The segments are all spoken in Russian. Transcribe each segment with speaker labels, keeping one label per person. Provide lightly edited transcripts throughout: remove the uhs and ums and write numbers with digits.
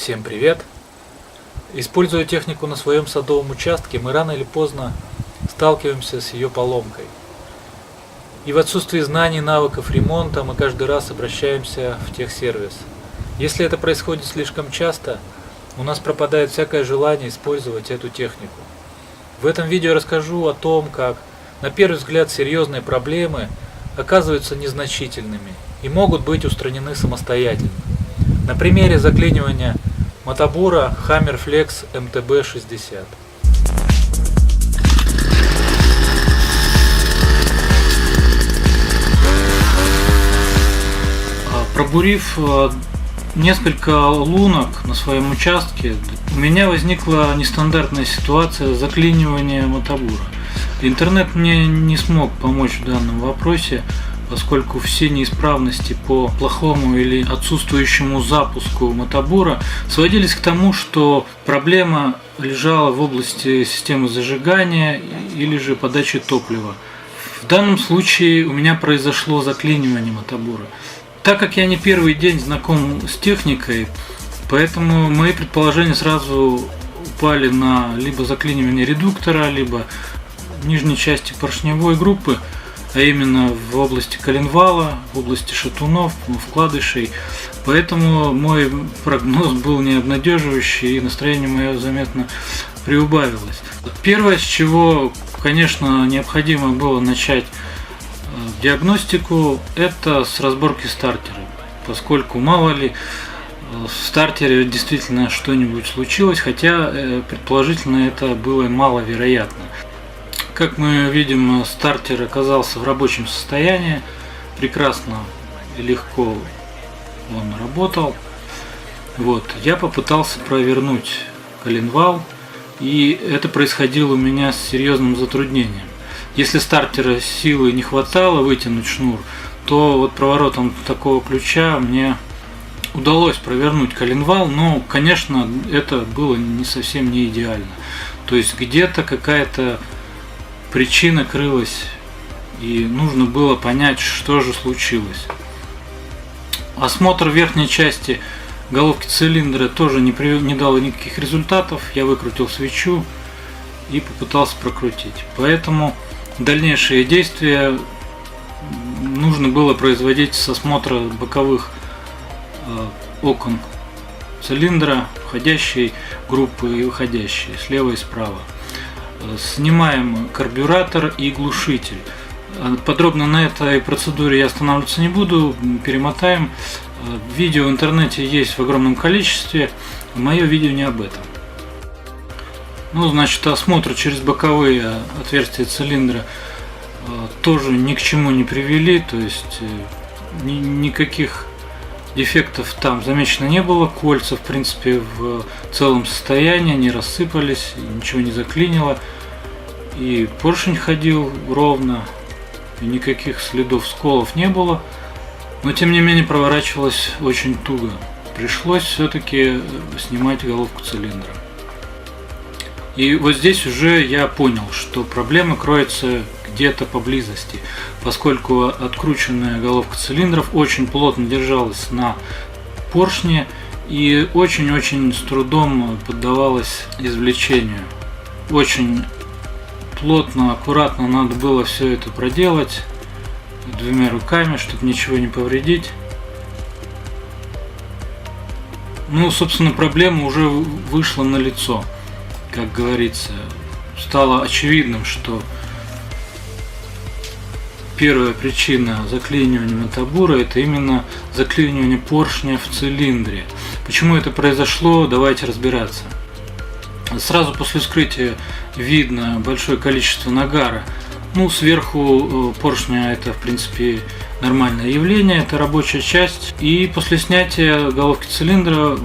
Speaker 1: Всем привет! Используя технику на своем садовом участке, мы рано или поздно сталкиваемся с ее поломкой. И в отсутствии знаний, навыков ремонта мы каждый раз обращаемся в техсервис. Если это происходит слишком часто, у нас пропадает всякое желание использовать эту технику. В этом видео расскажу о том, как на первый взгляд серьезные проблемы оказываются незначительными и могут быть устранены самостоятельно. На примере заклинивания мотобура Hammerflex MTB60. Пробурив несколько лунок на своем участке, у меня возникла нестандартная ситуация заклинивания мотобура. Интернет мне не смог помочь в данном вопросе, поскольку все неисправности по плохому или отсутствующему запуску мотобура сводились к тому, что проблема лежала в области системы зажигания или же подачи топлива. В данном случае у меня произошло заклинивание мотобура. Так как я не первый день знаком с техникой, поэтому мои предположения сразу упали на либо заклинивание редуктора, либо нижней части поршневой группы, а именно в области коленвала, в области шатунов, вкладышей. Поэтому мой прогноз был необнадеживающий, и настроение мое заметно приубавилось. Первое, с чего, конечно, необходимо было начать диагностику, это с разборки стартера, поскольку мало ли в стартере действительно что-нибудь случилось, хотя предположительно это было маловероятно. Как мы видим, стартер оказался в рабочем состоянии, прекрасно и легко он работал. Я попытался провернуть коленвал, и это происходило у меня с серьезным затруднением. Если стартера силы не хватало вытянуть шнур, то проворотом такого ключа мне удалось провернуть коленвал, но, конечно, это было не совсем не идеально. То есть где-то какая-то причина крылась, и нужно было понять, что же случилось. Осмотр верхней части головки цилиндра тоже не дал никаких результатов. Я выкрутил свечу и попытался прокрутить. Поэтому дальнейшие действия нужно было производить с осмотра боковых окон цилиндра, входящей группы и выходящей, слева и справа. Снимаем карбюратор и глушитель. Подробно на этой процедуре я останавливаться не буду, перемотаем. Видео в интернете есть в огромном количестве, мое видео не об этом. Осмотр через боковые отверстия цилиндра тоже ни к чему не привели, то есть никаких дефектов там замечено не было, кольца в принципе в целом состоянии, не рассыпались, ничего не заклинило, и поршень ходил ровно, и никаких следов сколов не было, но тем не менее проворачивалось очень туго. Пришлось все-таки снимать головку цилиндра. И здесь уже я понял, что проблема кроется где-то поблизости, поскольку открученная головка цилиндров очень плотно держалась на поршне и очень-очень с трудом поддавалась извлечению. Очень плотно, аккуратно надо было все это проделать двумя руками, чтобы ничего не повредить. Собственно, проблема уже вышла на лицо. Как говорится, стало очевидным, что первая причина заклинивания мотобура — это именно заклинивание поршня в цилиндре. Почему это произошло, давайте разбираться. Сразу после вскрытия видно большое количество нагара. Сверху поршня это в принципе нормальное явление, это рабочая часть. И после снятия головки цилиндра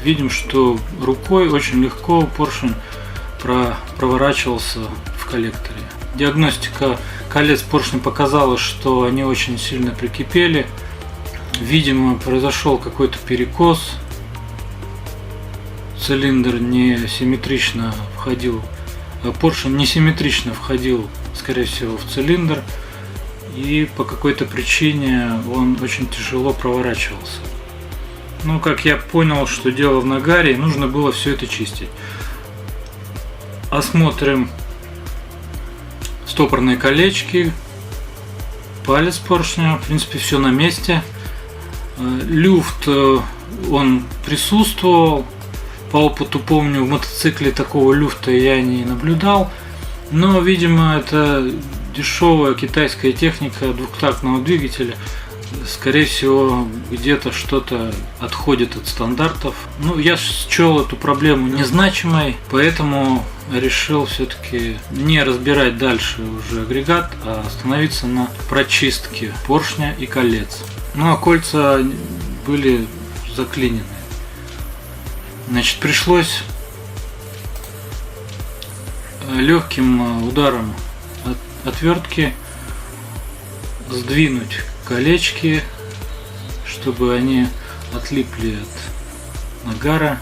Speaker 1: видим, что рукой очень легко поршень проворачивался в коллекторе. Диагностика колец поршня показала, что они очень сильно прикипели. Видимо, произошел какой-то перекос. Цилиндр несимметрично входил, поршень несимметрично входил, скорее всего, в цилиндр, и по какой-то причине он очень тяжело проворачивался. Ну, как я понял, что дело в нагаре, нужно было все это чистить. Осмотрим стопорные колечки, палец поршня, в принципе, все на месте. Люфт, он присутствовал. По опыту помню, в мотоцикле такого люфта я не наблюдал. Но, видимо, это дешевая китайская техника двухтактного двигателя. Скорее всего, где-то что-то отходит от стандартов. Ну, я счел эту проблему незначимой, поэтому решил все-таки не разбирать дальше уже агрегат, а остановиться на прочистке поршня и колец. Ну, а кольца были заклинены. Значит, пришлось легким ударом отвертки сдвинуть колечки, чтобы они отлипли от нагара.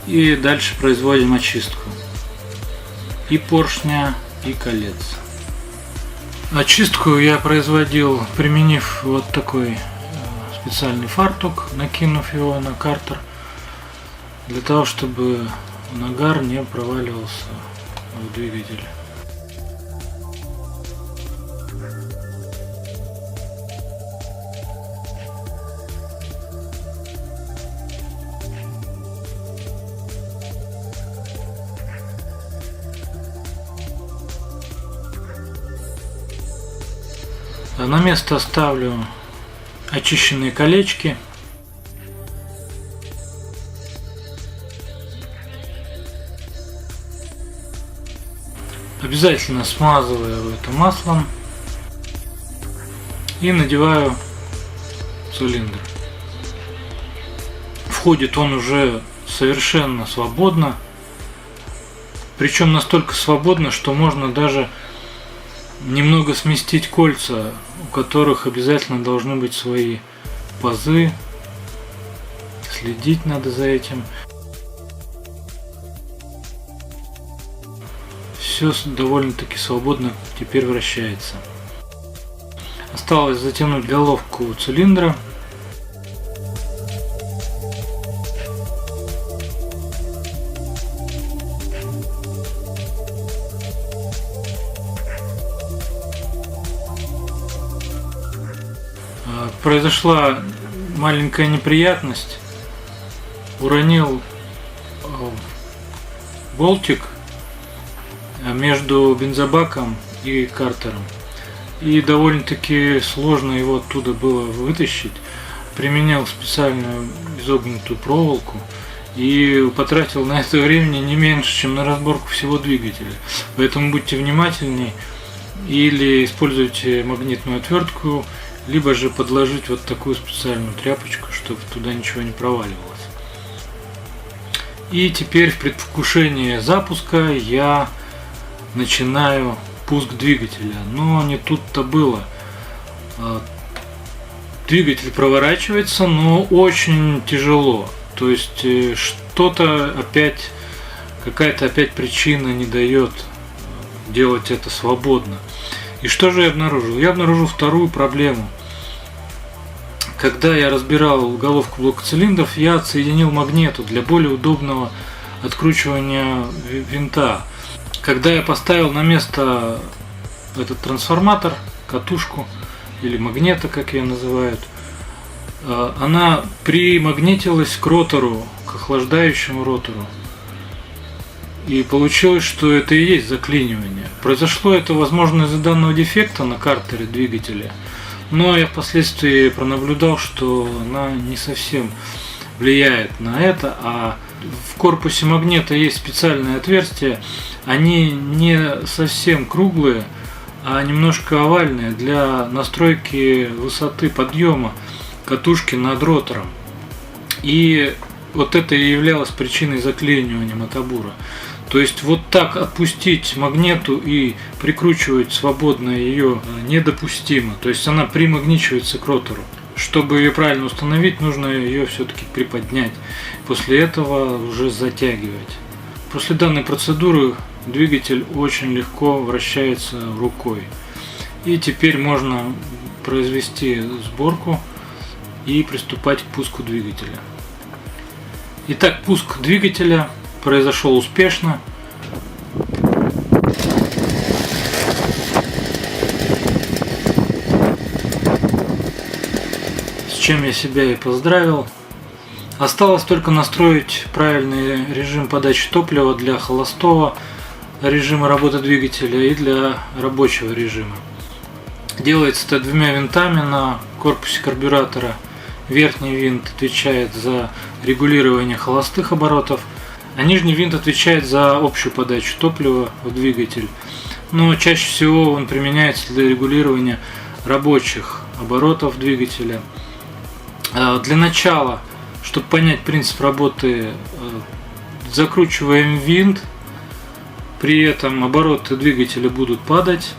Speaker 1: И дальше производим очистку и поршня, и колец. Очистку я производил, применив вот такой специальный фартук, накинув его на картер, для того, чтобы нагар не проваливался в двигатель. На место ставлю очищенные колечки. Обязательно смазываю это маслом и надеваю цилиндр. Входит он уже совершенно свободно, причем настолько свободно, что можно даже немного сместить кольца, у которых обязательно должны быть свои пазы. Следить надо за этим. Все довольно-таки свободно теперь вращается. Осталось затянуть головку цилиндра. Произошла маленькая неприятность. Уронил болтик между бензобаком и картером. И довольно-таки сложно его оттуда было вытащить. Применял специальную изогнутую проволоку и потратил на это времени не меньше, чем на разборку всего двигателя. Поэтому будьте внимательней, или используйте магнитную отвертку, либо же подложить вот такую специальную тряпочку, чтобы туда ничего не проваливалось. И теперь в предвкушении запуска я начинаю пуск двигателя. Но не тут-то было. Двигатель проворачивается, но очень тяжело. То есть что-то опять, какая-то опять причина не дает делать это свободно. И что же я обнаружил? Я обнаружил вторую проблему. Когда я разбирал головку блока цилиндров, я отсоединил магниту для более удобного откручивания винта. Когда я поставил на место этот трансформатор, катушку или магнета, как ее называют, она примагнитилась к ротору, к охлаждающему ротору. И получилось, что это и есть заклинивание. Произошло это, возможно, из-за данного дефекта на картере двигателя, но я впоследствии пронаблюдал, что она не совсем влияет на это, а в корпусе магнита есть специальные отверстия, они не совсем круглые, а немножко овальные для настройки высоты подъема катушки над ротором. И вот это и являлось причиной заклинивания мотобура. То есть вот так отпустить магниту и прикручивать свободно ее недопустимо. То есть она примагничивается к ротору. Чтобы ее правильно установить, нужно ее все-таки приподнять. После этого уже затягивать. После данной процедуры двигатель очень легко вращается рукой. И теперь можно произвести сборку и приступать к пуску двигателя. Итак, пуск двигателя произошел успешно. С чем я себя и поздравил. Осталось только настроить правильный режим подачи топлива для холостого режима работы двигателя и для рабочего режима. Делается это двумя винтами на корпусе карбюратора. Верхний винт отвечает за регулирование холостых оборотов, а нижний винт отвечает за общую подачу топлива в двигатель. Но чаще всего он применяется для регулирования рабочих оборотов двигателя. Для начала, чтобы понять принцип работы, закручиваем винт, при этом обороты двигателя будут падать.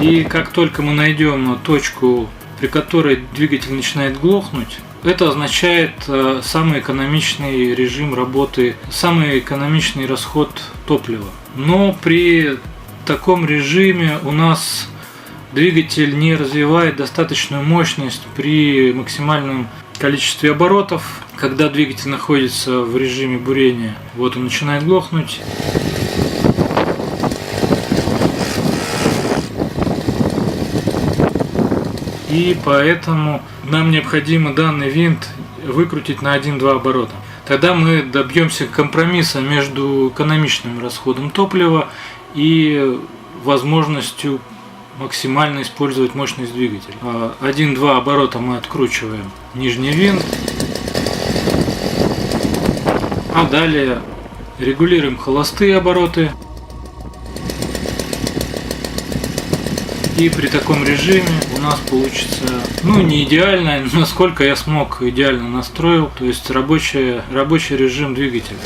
Speaker 1: И как только мы найдем точку, при которой двигатель начинает глохнуть, это означает самый экономичный режим работы, самый экономичный расход топлива. Но при таком режиме у нас двигатель не развивает достаточную мощность при максимальном количестве оборотов. Когда двигатель находится в режиме бурения, вот он начинает глохнуть. И поэтому нам необходимо данный винт выкрутить на 1-2 оборота. Тогда мы добьемся компромисса между экономичным расходом топлива и возможностью максимально использовать мощность двигателя. 1-2 оборота мы откручиваем нижний винт, а далее регулируем холостые обороты. И при таком режиме у нас получится, не идеально, насколько я смог, идеально настроил, то есть рабочий режим двигателя.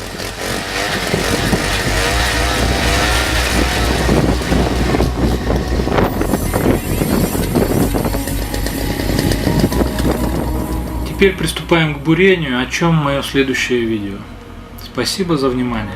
Speaker 1: Теперь приступаем к бурению, о чем мое следующее видео. Спасибо за внимание.